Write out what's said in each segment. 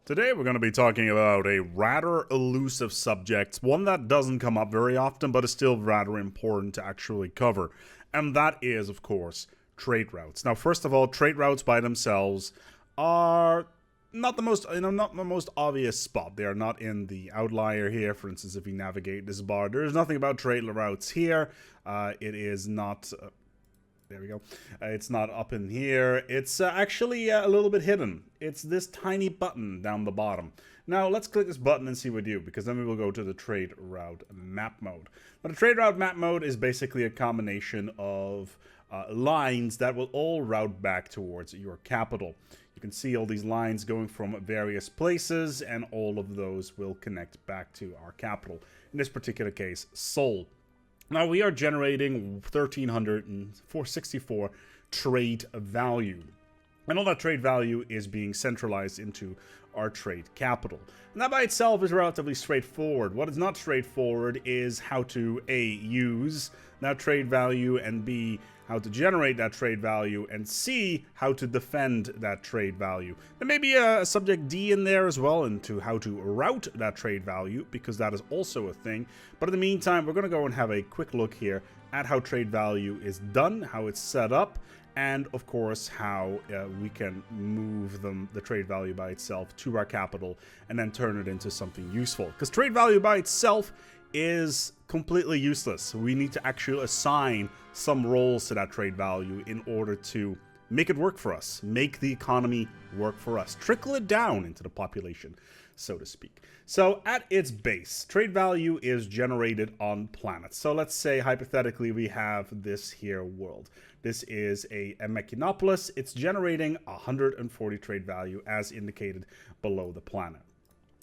Today we're going to be talking about a rather elusive subject, one that doesn't come up very often but is still rather important to actually cover, and that is, of course, trade routes. Now, first of all, trade routes by themselves are not the most obvious spot. They are not in the outlier here. For instance, if you navigate this bar, there is nothing about trade routes here. It is not. There we go. It's not up in here. It's actually a little bit hidden. It's this tiny button down the bottom. Now, let's click this button and see what we do, because then we will go to the trade route map mode. Now, the trade route map mode is basically a combination of lines that will all route back towards your capital. You can see all these lines going from various places, and all of those will connect back to our capital. In this particular case, Seoul. Now, we are generating 1,364 trade value. And all that trade value is being centralized into our trade capital. And that by itself is relatively straightforward. What is not straightforward is how to A, use that trade value, and B, how to generate that trade value, and C, how to defend that trade value. There may be a subject D in there as well, into how to route that trade value, because that is also a thing. But in the meantime, we're going to go and have a quick look here at how trade value is done, how it's set up, and of course how we can move the trade value by itself to our capital and then turn it into something useful. Because trade value by itself is completely useless. We need to actually assign some roles to that trade value in order to make it work for us, make the economy work for us, trickle it down into the population, so to speak. So at its base, trade value is generated on planets. So let's say hypothetically we have this here world. This is a Mechanopolis. It's generating 140 trade value as indicated below the planet.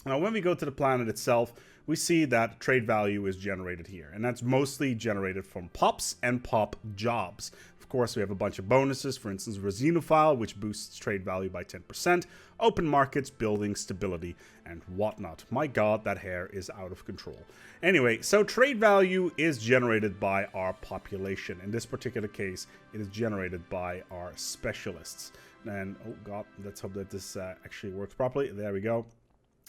Now, when we go to the planet itself, we see that trade value is generated here, and that's mostly generated from POPs and POP jobs. Of course, we have a bunch of bonuses, for instance, Resinophile, which boosts trade value by 10%, open markets, building stability, and whatnot. My god, that hair is out of control. Anyway, so trade value is generated by our population. In this particular case, it is generated by our specialists. And, oh god, let's hope that this actually works properly. There we go.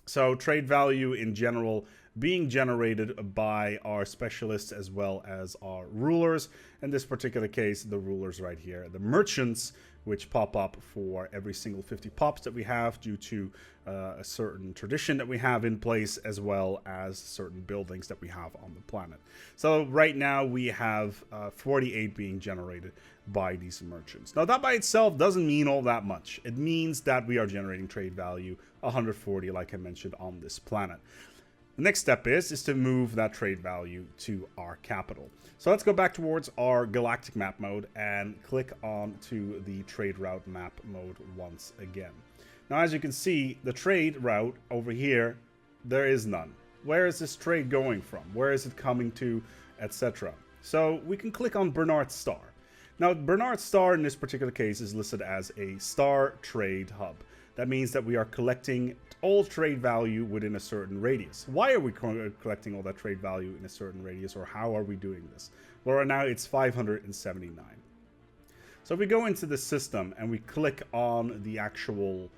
So trade value in general being generated by our specialists as well as our rulers. In this particular case, the rulers right here, the merchants, which pop up for every single 50 pops that we have due to a certain tradition that we have in place, as well as certain buildings that we have on the planet. So right now we have 48 being generated by these merchants. Now that by itself doesn't mean all that much. It means that we are generating trade value 140, like I mentioned, on this planet. The next step is to move that trade value to our capital. So let's go back towards our galactic map mode and click on to the trade route map mode once again. Now, as you can see, the trade route over here, there is none. Where is this trade going from? Where is it coming to, etc.? So we can click on Bernard Star. Now, Bernard Star in this particular case is listed as a star trade hub. That means that we are collecting all trade value within a certain radius. Why are we collecting all that trade value in a certain radius, or how are we doing this? Well, right now it's 579. So if we go into the system and we click on the actual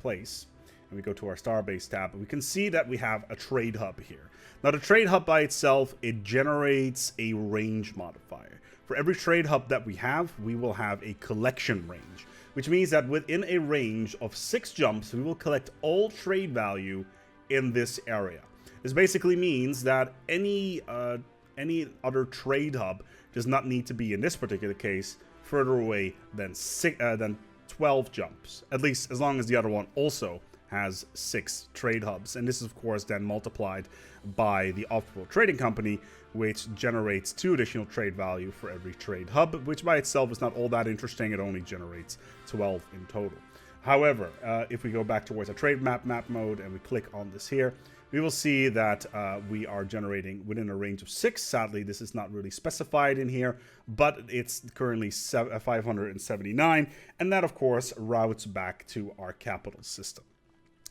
place, and we go to our Starbase tab, we can see that we have a trade hub here. Now, the trade hub by itself, it generates a range modifier. For every trade hub that we have, we will have a collection range, which means that within a range of 6 jumps, we will collect all trade value in this area. This basically means that any other trade hub does not need to be, in this particular case, further away than 12 jumps, at least as long as the other one also has 6 trade hubs. And this is, of course, then multiplied by the off-world trading company, which generates 2 additional trade value for every trade hub, which by itself is not all that interesting. It only generates 12 in total. However, if we go back towards a trade map mode and we click on this here, we will see that we are generating within a range of 6. Sadly, this is not really specified in here, but it's currently 579, and that, of course, routes back to our capital system.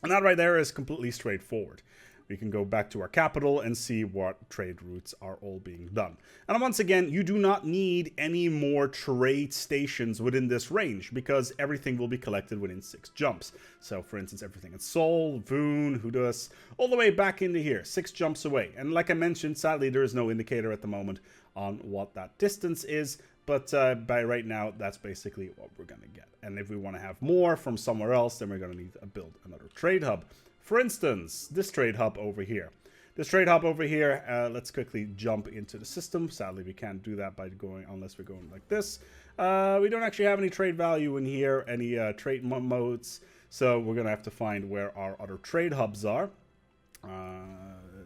And that right there is completely straightforward. we can go back to our capital and see what trade routes are all being done. And once again, you do not need any more trade stations within this range because everything will be collected within 6 jumps. So for instance, everything in Sol, Voon, Hudus, all the way back into here, 6 jumps away. And like I mentioned, sadly, there is no indicator at the moment on what that distance is. But by right now, that's basically what we're going to get. And if we want to have more from somewhere else, then we're going to need to build another trade hub. For instance, this trade hub over here. This trade hub over here, let's quickly jump into the system. Sadly, we can't do that by going, unless we're going like this. We don't actually have any trade value in here, any trade modes. So we're going to have to find where our other trade hubs are.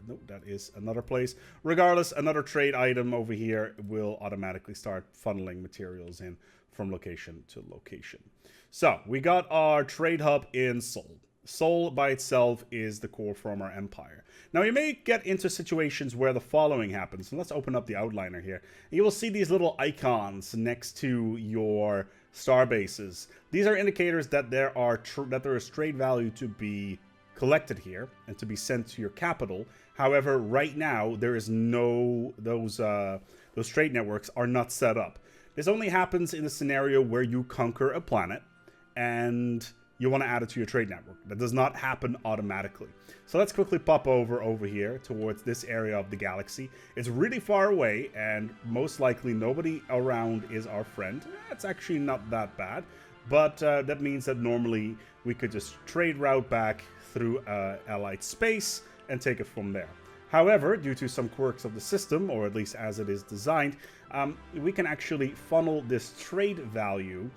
Nope, that is another place. Regardless, another trade item over here will automatically start funneling materials in from location to location. So we got our trade hub in Sol. Sol by itself is the core from our empire. Now you may get into situations where the following happens. So let's open up the outliner here. You will see these little icons next to your star bases. These are indicators that there is trade value to be collected here and to be sent to your capital. However, right now there is those trade networks are not set up. This only happens in a scenario where you conquer a planet and you want to add it to your trade network. That does not happen automatically. So let's quickly pop over here towards this area of the galaxy. It's really far away and most likely nobody around is our friend. It's actually not that bad, but that means that normally we could just trade route back through allied space and take it from there. However, due to some quirks of the system, or at least as it is designed, we can actually funnel this trade value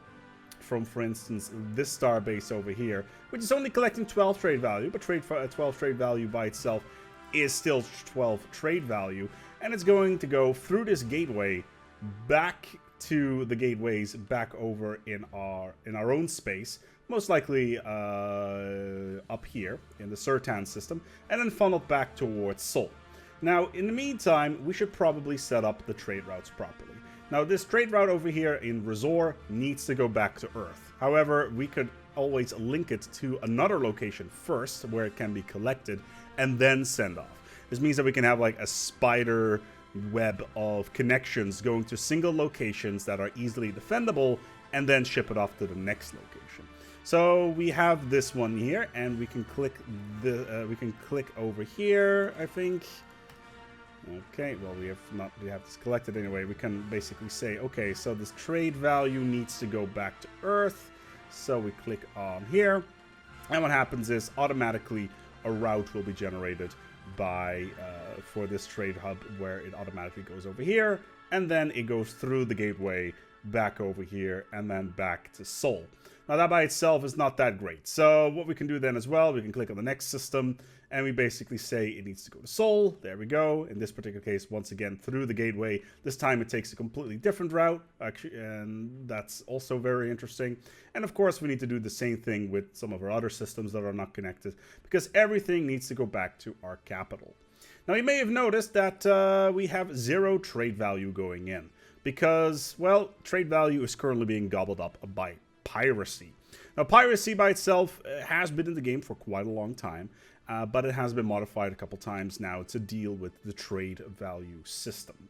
from, for instance, this star base over here, which is only collecting 12 trade value, but 12 trade value by itself is still 12 trade value, and it's going to go through this gateway back to the gateways back over in our own space, most likely up here in the Sertan system, and then funneled back towards Sol. Now, in the meantime, we should probably set up the trade routes properly. Now, this trade route over here in Resor needs to go back to Earth. However, we could always link it to another location first, where it can be collected, and then send off. This means that we can have like a spider web of connections going to single locations that are easily defendable, and then ship it off to the next location. So we have this one here, and we can click over here, I think. Okay, well, we have this collected anyway. We can basically say, okay, so this trade value needs to go back to Earth. So we click on here, and what happens is automatically a route will be generated for this trade hub, where it automatically goes over here, and then it goes through the gateway back over here, and then back to Sol. Now that by itself is not that great. So what we can do then as well, we can click on the next system, and we basically say it needs to go to Sol. There we go. In this particular case, once again, through the gateway. This time it takes a completely different route, actually, and that's also very interesting. And of course, we need to do the same thing with some of our other systems that are not connected, because everything needs to go back to our capital. Now, you may have noticed that we have 0 trade value going in, because, well, trade value is currently being gobbled up by piracy. Now, piracy by itself has been in the game for quite a long time, but it has been modified a couple times now to deal with the trade value system.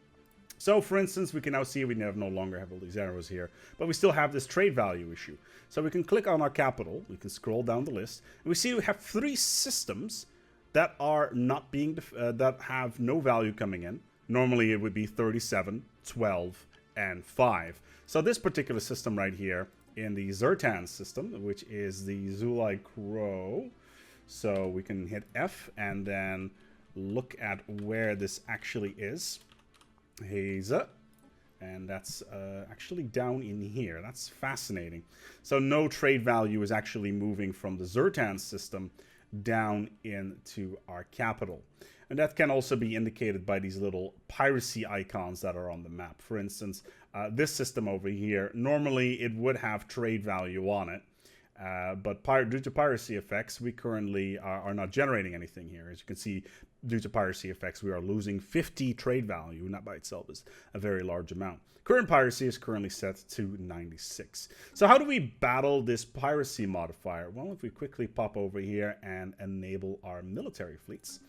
So, for instance, we can now see we no longer have all these arrows here, but we still have this trade value issue. So we can click on our capital, we can scroll down the list, and we see we have 3 systems that are not being that have no value coming in. Normally, it would be 37, 12, and 5. So this particular system right here, in the Zertan system, which is the Zulai Crow. So we can hit F and then look at where this actually is. Haza. And that's actually down in here. That's fascinating. So no trade value is actually moving from the Zertan system down into our capital. And that can also be indicated by these little piracy icons that are on the map. For instance, this system over here, normally it would have trade value on it. But due to piracy effects, we currently are not generating anything here. As you can see, due to piracy effects, we are losing 50 trade value, and that by itself is a very large amount. Current piracy is currently set to 96. So how do we battle this piracy modifier? Well, if we quickly pop over here and enable our military fleets,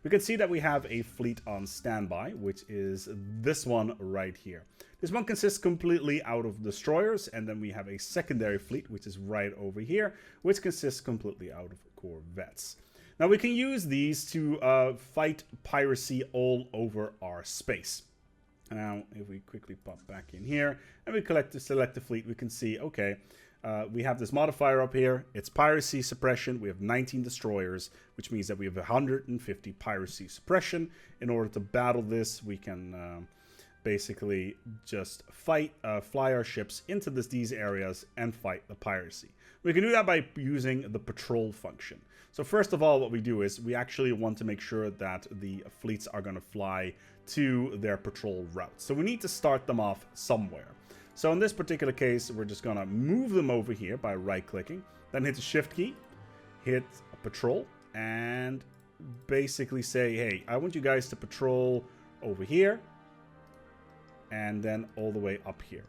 we can see that we have a fleet on standby, which is this one right here. This one consists completely out of destroyers, and then we have a secondary fleet, which is right over here, which consists completely out of corvettes. Now we can use these to fight piracy all over our space. Now, if we quickly pop back in here and we select the fleet, we can see, okay, we have this modifier up here. It's piracy suppression. We have 19 destroyers, which means that we have 150 piracy suppression. In order to battle this, we can basically just fly our ships into these areas and fight the piracy. We can do that by using the patrol function. So first of all, what we do is we actually want to make sure that the fleets are going to fly to their patrol routes. So we need to start them off somewhere. So in this particular case, we're just going to move them over here by right-clicking, then hit the shift key, hit patrol, and basically say, hey, I want you guys to patrol over here, and then all the way up here.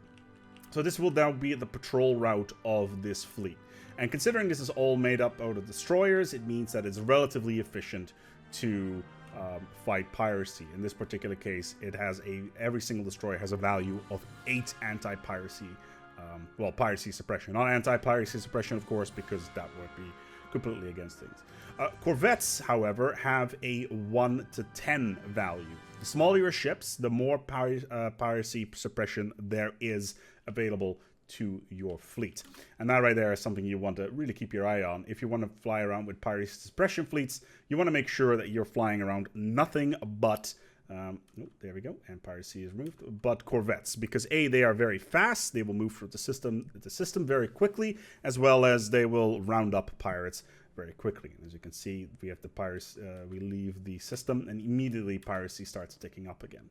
So this will now be the patrol route of this fleet. And considering this is all made up out of destroyers, it means that it's relatively efficient to fight piracy. In this particular case, it has every single destroyer has a value of 8 anti-piracy, piracy suppression. Not anti-piracy suppression, of course, because that would be completely against things. Corvettes, however, have a 1 to 10 value. The smaller your ships, the more piracy suppression there is available to your fleet. And that right there is something you want to really keep your eye on. If you want to fly around with piracy suppression fleets, you want to make sure that you're flying around nothing but there we go, and piracy is removed, but corvettes, because A, they are very fast, they will move through the system very quickly, as well as they will round up pirates very quickly. As you can see, we have the pirates, we leave the system, and immediately piracy starts ticking up again.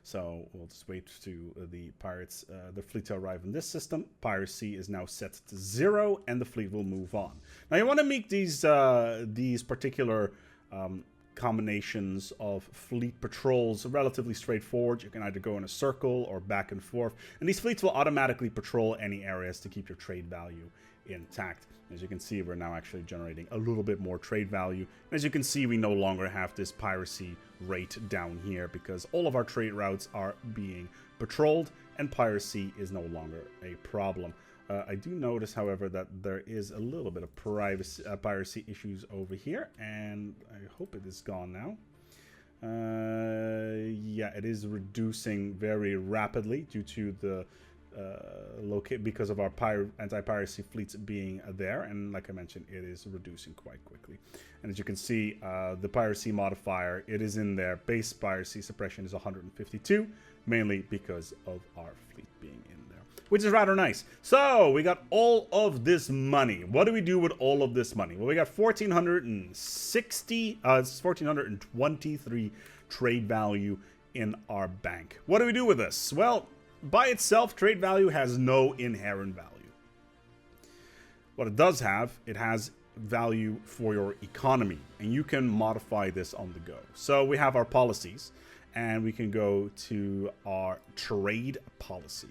So we'll just wait to the pirates, the fleet to arrive in this system. Piracy is now set to 0, and the fleet will move on. Now you want to make these particular combinations of fleet patrols relatively straightforward. You can either go in a circle or back and forth, and these fleets will automatically patrol any areas to keep your trade value intact. As you can see, we're now actually generating a little bit more trade value. And as you can see, we no longer have this piracy rate down here because all of our trade routes are being patrolled and piracy is no longer a problem. I do notice, however, that there is a little bit of piracy issues over here, and I hope it is gone now. Yeah, it is reducing very rapidly due to the because of our anti-piracy fleets being there, and like I mentioned, it is reducing quite quickly. And as you can see, the piracy modifier, it is in there. Base piracy suppression is 152, mainly because of our fleet being in there, which is rather nice. So we got all of this money. What do we do with all of this money? Well, we got 1,423 trade value in our bank. What do we do with this? Well, by itself, trade value has no inherent value. What it does have, it has value for your economy, and you can modify this on the go. So we have our policies, and we can go to our trade policy.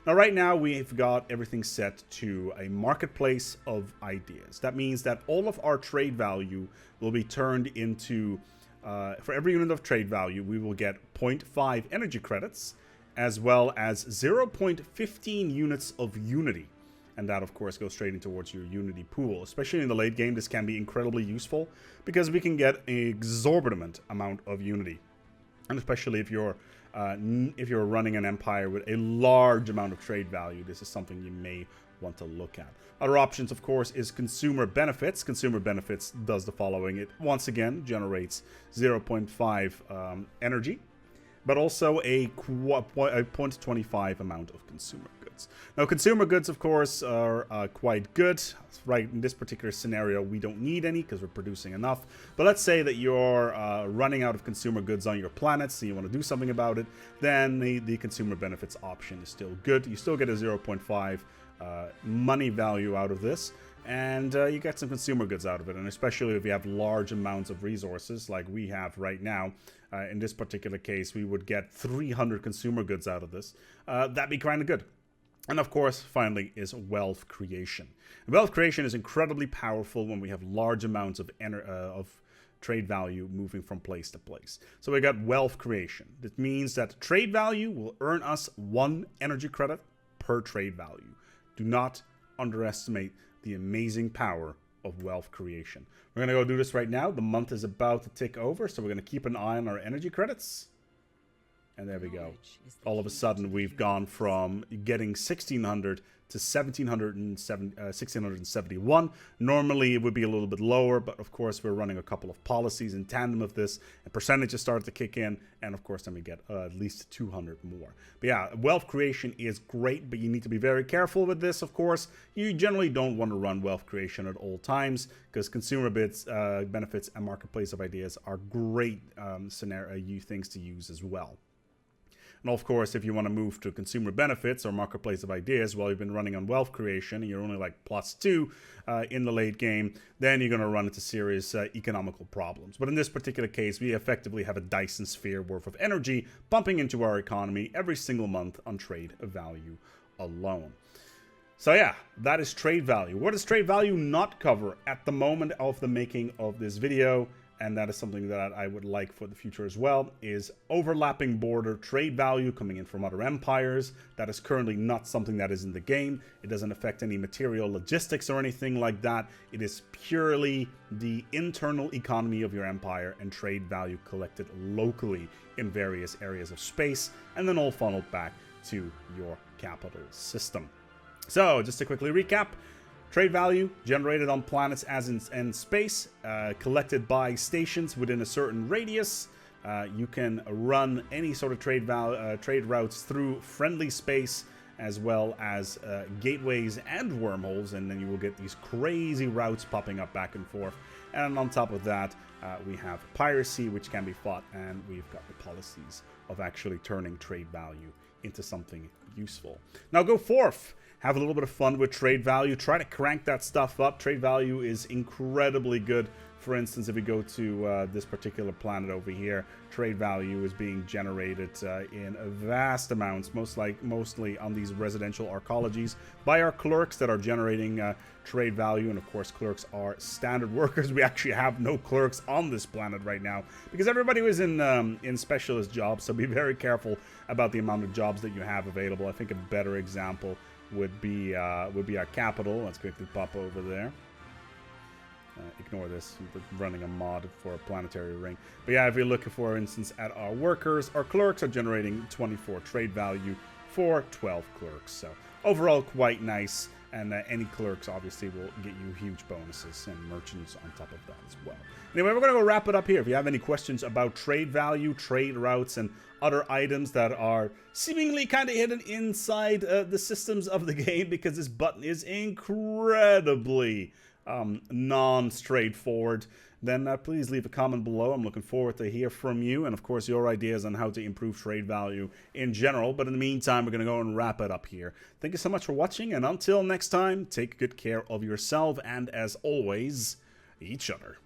Now, right now, we've got everything set to a marketplace of ideas. That means that all of our trade value will be turned into, for every unit of trade value, we will get 0.5 energy credits, as well as 0.15 units of Unity. And that, of course, goes straight in towards your Unity pool. Especially in the late game, this can be incredibly useful because we can get an exorbitant amount of Unity. And especially if you're running an empire with a large amount of trade value, this is something you may want to look at. Other options, of course, is consumer benefits. Consumer benefits does the following. It, once again, generates 0.5 energy, but also a 0.25 amount of consumer goods. Now, consumer goods, of course, are quite good. Right, in this particular scenario, we don't need any because we're producing enough. But let's say that you're running out of consumer goods on your planet, so you want to do something about it, then the consumer benefits option is still good. You still get a 0.5 money value out of this, and you get some consumer goods out of it. And especially if you have large amounts of resources like we have right now, in this particular case, we would get 300 consumer goods out of this. That'd be kind of good. And of course, finally, is wealth creation. And wealth creation is incredibly powerful when we have large amounts of trade value moving from place to place. So we got wealth creation. That means that trade value will earn us 1 energy credit per trade value. Do not underestimate the amazing power of wealth creation. We're going to go do this right now. The month is about to tick over, so we're going to keep an eye on our energy credits. And there we go. All of a sudden, we've gone from getting 1,600 to 1,671. Normally, it would be a little bit lower, but of course, we're running a couple of policies in tandem with this, and percentages start to kick in, and of course, then we get at least 200 more. But yeah, wealth creation is great, but you need to be very careful with this, of course. You generally don't want to run wealth creation at all times, because consumer benefits and marketplace of ideas are great things to use as well. And of course, if you want to move to consumer benefits or marketplace of ideas while you've been running on wealth creation and you're only like +2 in the late game, then you're going to run into serious economical problems. But in this particular case, we effectively have a Dyson sphere worth of energy pumping into our economy every single month on trade value alone. So yeah, that is trade value. What does trade value not cover at the moment of the making of this video? And that is something that I would like for the future as well, is overlapping border trade value coming in from other empires. That is currently not something that is in the game. It doesn't affect any material logistics or anything like that. It is purely the internal economy of your empire and trade value collected locally in various areas of space, and then all funneled back to your capital system. So, just to quickly recap, trade value generated on planets as in space, collected by stations within a certain radius. You can run any sort of trade routes through friendly space, as well as gateways and wormholes, and then you will get these crazy routes popping up back and forth. And on top of that, we have piracy, which can be fought, and we've got the policies of actually turning trade value into something useful. Now go forth. Have a little bit of fun with trade value. Try to crank that stuff up. Trade value is incredibly good. For instance, if we go to this particular planet over here, trade value is being generated in vast amounts, mostly on these residential arcologies by our clerks that are generating trade value. And of course, clerks are standard workers. We actually have no clerks on this planet right now because everybody was in specialist jobs. So be very careful about the amount of jobs that you have available. I think a better example would be our capital. Let's quickly pop over there. Ignore this. We're running a mod for a planetary ring. But yeah, if you're looking, for instance, at our workers, our clerks are generating 24 trade value for 12 clerks. So overall, quite nice. And any clerks obviously will get you huge bonuses and merchants on top of that as well. Anyway, we're going to go wrap it up here. If you have any questions about trade value, trade routes, and other items that are seemingly kind of hidden inside the systems of the game, because this button is incredibly non-straightforward, then please leave a comment below. I'm looking forward to hear from you, and of course your ideas on how to improve trade value in general. But in the meantime, we're going to go and wrap it up here. Thank you so much for watching, and until next time, take good care of yourself and, as always, each other.